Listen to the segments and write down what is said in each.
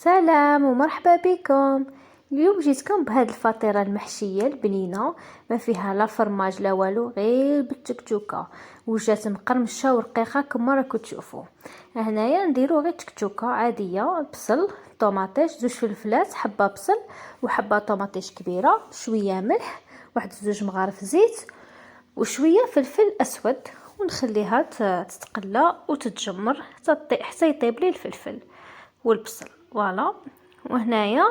سلام ومرحبا بكم. اليوم جيتكم بهاد الفطيره المحشيه البنينه، ما فيها لا فرماج لا والو، غير بالتكتوكه وجات مقرمشه ورقيقه كما راكم تشوفوا. هنايا نديرو غير تكتوكه عاديه، بصل، طوماطيش، زوج فلفلات، حبه بصل وحبه طوماطيش كبيره، شويه ملح، واحد زوج مغارف زيت وشويه فلفل اسود، ونخليها تتقلى وتتجمر حتى يطيب لي الفلفل والبصل. فوالا. وهنايا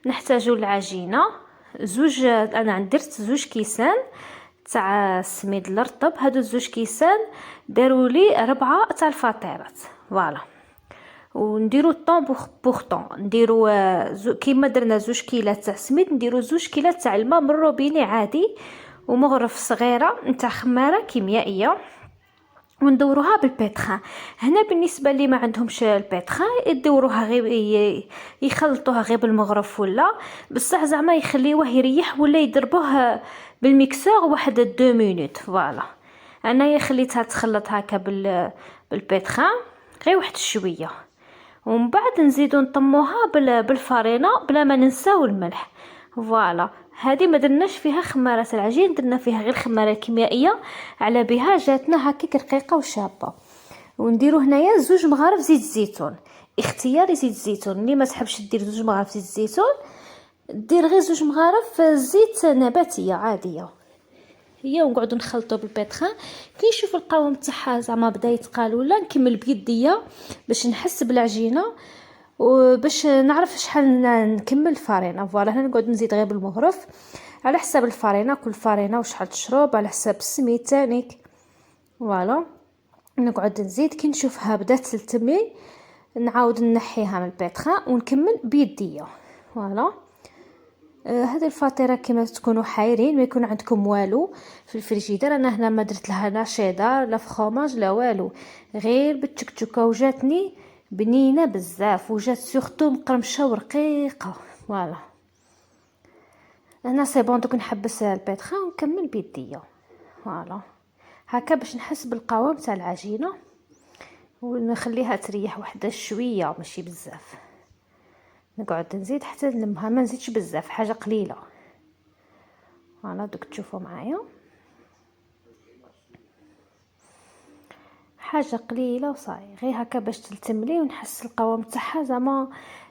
نحتاجو العجينه انا درت زوج كيسان تاع السميد الرطب. هادو زوج كيسان داروا لي 4 تاع الفطيرات. فوالا. ونديرو طون بوغ طون، نديرو كيما درنا زوج كيلات تاع سميد نديرو زوج كيلات تاع الماء من الروبيني عادي، ومغرف صغيره نتاع خماره كيميائيه، وندوروها بالبيتخان. هنا بالنسبه اللي ما عندهمش البيتخان يدوروها غير يخلطوها غير بالمغرف، ولا بصح زعما يخليوه يريح، ولا يضربوه بالميكسور واحد 2 مينوت. فوالا. انا خليتها تخلط هكا بالبيتخان غير واحد شويه، ومن بعد نزيدو نطموها بالفارينه بلا ما ننساو الملح. فوالا. هذه ما درناش فيها خماره العجين، درنا فيها غير خماره كيميائيه، على بها جاتنا هكاك رقيقه وشابه. ونديرو هنايا زوج مغارف زيت الزيتون، اختياري زيت الزيتون. اللي ما تحبش دير زوج مغارف زيت الزيتون دير غير زوج مغارف زيت نباتيه عاديه. هي ونقعدوا نخلطوا بالبيتخان كي نشوف القوام تاعها زعما بدا يتقال، ولا نكمل بيديا باش نحس بالعجينه وباش نعرف شحال نكمل الفارينه. فوالا. هنا نقعد نزيد غير بالمغرف على حساب الفارينه، كل فارينه وشحال تشرب على حساب السميد تانيك. فوالا. نقعد نزيد كي نشوفها بدات تلتمي نعاود نحيها من البيتخان ونكمل بيديا. فوالا. هذه الفطيره كما تكونوا حايرين ما يكون عندكم والو في الفريجيدير. انا هنا ما درت لها لا شيدار لا فخوماج لا والو، غير بالتكتكه، وجاتني بنينه بزاف، وجات سورتو مقرمشه ورقيقه. فوالا. انا سي بون دوك نحبس البيتخان ونكمل بيديا. فوالا. هكا باش نحس بالقوام تاع العجينه، ونخليها تريح وحده شويه ماشي بزاف. نقعد نزيد حتى نلمها، ما نزيدش بزاف، حاجه قليله. فوالا. دوك تشوفوا معايا حاجه قليله وصاي، غير هكا باش تلتملي ونحس القوام تاعها زعما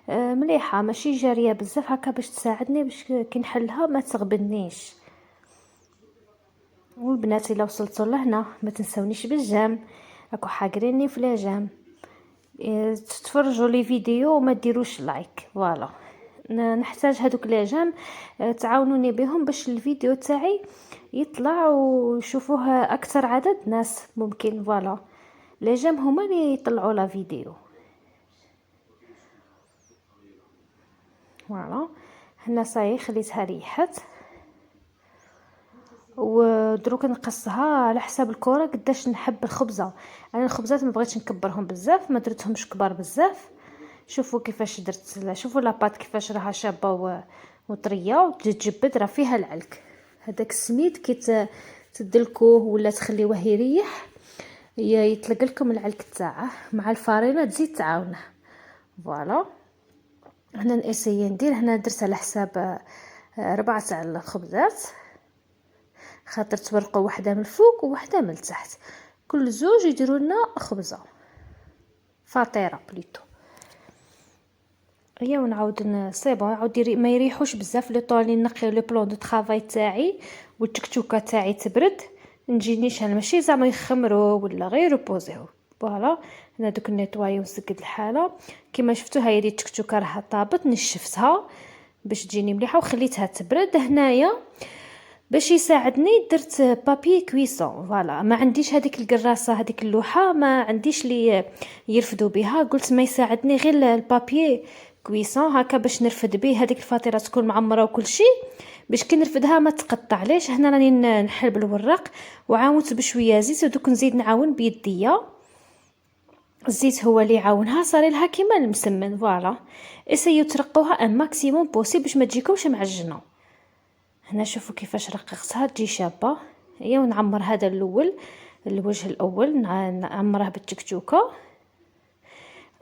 مليحه، ماشي جاريه بزاف، هكا باش تساعدني باش كي نحلها ما تغبنيش. والبنات الا وصلتوا لهنا ما تنسونيش بالجيم، راكو حاقريني في لاجام، تتفرجوا لي فيديو وما ديروش لايك. فوالا. نحتاج هذوك لاجام تعاونوني بهم باش الفيديو تاعي يطلع ويشوفوه اكثر عدد ناس ممكن. فوالا. لاجام هما اللي يطلعوا لا فيديو. فوالا. هنا صاي خليتها ريحت، ودروك نقصها على حساب الكره قداش نحب الخبزه. انا الخبزات ما بغيتش نكبرهم بزاف، ما درتهمش كبار بزاف. شوفوا كيفاش درت، شوفوا لاباط كيفاش راها شابه وطريه وتجبد، راه فيها العلك. هذاك السميد كي تدلكوه ولا تخليوه يريح يطلق لكم العلك تاعه مع الفارينه تزيد تعاونه. فوالا. هنا ناسيي ندير، هنا درت على حساب 4 تاع الخبزات، خاطر تورقوا وحده من الفوق ووحده من التحت، كل زوج يديروا لنا خبزه فطيره بليتو. هي ونعاود صيبون نعاود ما يريحوش بزاف لي طوني. نقي لو بلون دو طرافاي تاعي والتكتوكه تاعي تبرد، نجي نيشان ماشي زعما يخمروا ولا غير يبوزيو. فوالا. هنا دوك نيطواي ونسقد الحاله كما شفتوا. هاي دي التكتوكه راها طابت، نشفتها باش تجيني مليحه وخليتها تبرد. هنايا باش يساعدني درت بابي كويسون. فوالا. ما عنديش هذيك القراصه، هذيك اللوحه ما عنديش لي يرفدوا بها، قلت ما يساعدني غير البابي كويسون هكا باش نرفد به هذيك الفطيره تكون معمره وكل شيء، باش كي نرفدها ما تقطع. ليش هنا راني نحل بالورق وعاونت بشويه زيت، ودوك نزيد نعاون بيديا. الزيت هو اللي يعاونها، صاري لها كيما المسمن. فوالا. اسيو ترقوها ان ماكسيموم بوسي باش ما تجيكمش معجنه. هنا شوفوا كيفاش رققتها تجي شابه. هي ونعمر هذا الاول، الوجه الاول نعمره بالتكتوكه،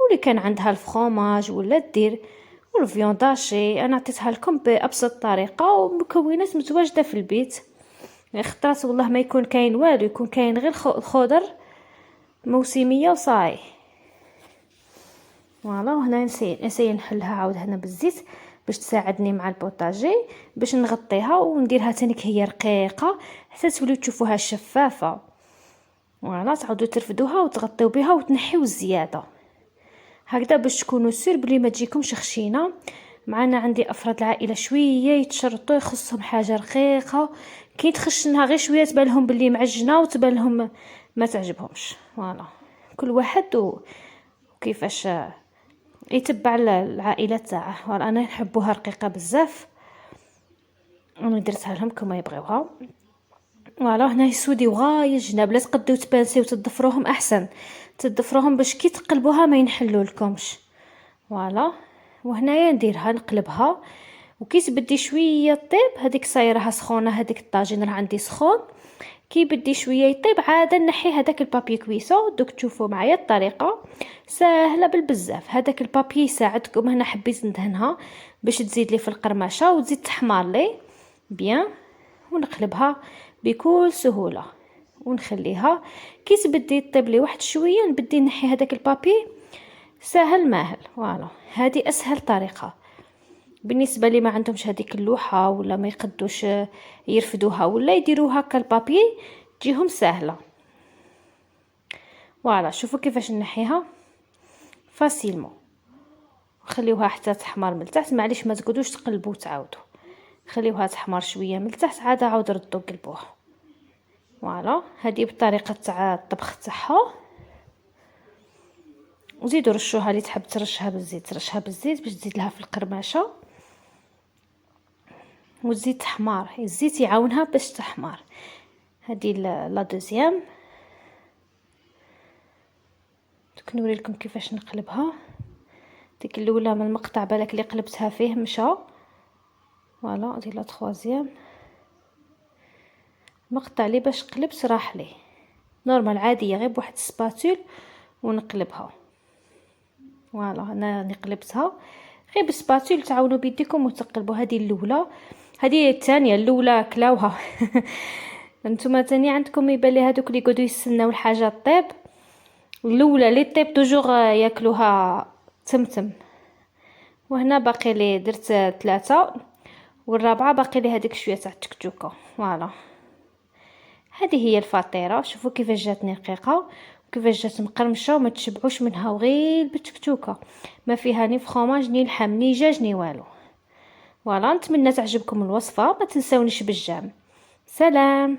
واللي كان عندها الفخوماج ولا دير والفيونداشي انا عطيتها لكم بابسط طريقه ومكونات متواجده في البيت. اخترت والله ما يكون كاين والو، يكون كاين غير خضر موسميه وصاي. فوالا وهنا نسي نحلها عاود هنا بالزيت باش تساعدني مع البوطاجي، باش نغطيها ونديرها تانيك هي رقيقه حتى توليو تشوفوها شفافه. فوالا تعاودوا ترفدوها وتغطيو بها وتنحيو الزياده هكذا باش تكونوا سير بلي ما تجيكمش خشينه. معنا عندي افراد العائله شويه يتشرطوا يخصهم حاجه رقيقه، كي تخشنها غير شويه تبان لهم باللي معجنه وتبان لهم ما تعجبهمش. فوالا كل واحد وكيفاش يتبع العائله تاعه. فوالا انا نحبوها رقيقه بزاف، انا درتها لهم كما يبغيوها. فوالا هنا يسوديو غايه الجناب، لا تقديو تبانسيو تضفروهم احسن، تضفروهم باش كي تقلبوها ما ينحلوا لكمش. فوالا وهنايا نديرها نقلبها وكي تبدي شويه طيب هذيك صايرها سخونه، هذيك الطاجين راه عندي سخون، كي بدي شويه يطيب عاد نحي هذاك البابي كويسو. دوك تشوفوا معايا الطريقه سهله بالبزاف. هذاك البابي يساعدكم، هنا حبيت ندهنها باش تزيد لي في القرمشه وتزيد تحمر لي بيان، ونقلبها بكل سهوله ونخليها كي تبدي طيب لي واحد شويه نبدي نحي هذاك البابي سهل ماهل. فوالا هذه اسهل طريقه بالنسبه لي ما عندهمش هذيك اللوحه ولا ما يقدوش يرفدوها ولا يديروها هكا البابي تجيهم سهله. فوالا شوفوا كيفاش نحيها فاسيلمون، خليوها حتى تحمر من التحت. معليش ما تقعدوش تقلبوا تعاودوا، خليوها تحمر شويه من التحت عاد عاود ردوا قلبوها. فوالا هذه بالطريقه تاع الطبخ تاعها. وزيدوا رشوها اللي تحب ترشها بالزيت ترشها بالزيت باش تزيد لها في القرمشه وتزيد تحمار، الزيت يعاونها باش تحمر. هذه لا دوزيام نوري لكم كيفاش نقلبها. ديك الاولى من المقطع بالك اللي قلبتها فيه مشى. فوالا دي لا تروازيام مقطع لي باش قلبت راح لي نورمال عاديه غير بواحد السباتول ونقلبها. فوالا انا قلبتها غير بالسباتول، تعاونوا بيديكم وتقلبوا. هذه الاولى، هذه الثانيه. الاولى كلاوها انتما ثاني عندكم يبان لي هذوك اللي يقعدوا يستناو الحاجه طيب، الاولى اللي طيب توجور ياكلوها تمتم. وهنا باقي لي درت 3 والرابعه باقي لي هذيك شويه تاع التكتوكه. فوالا هذه هي الفطيره، شوفوا كيفاش جاتني رقيقه وكيفاش جات مقرمشه وما تشبعوش منها وغير بالتكتوكه، ما فيها ني فخوماج ني لحم ني دجاج ني والو. فوالا نتمنى تعجبكم الوصفه، ما تنسونيش بالجام. سلام.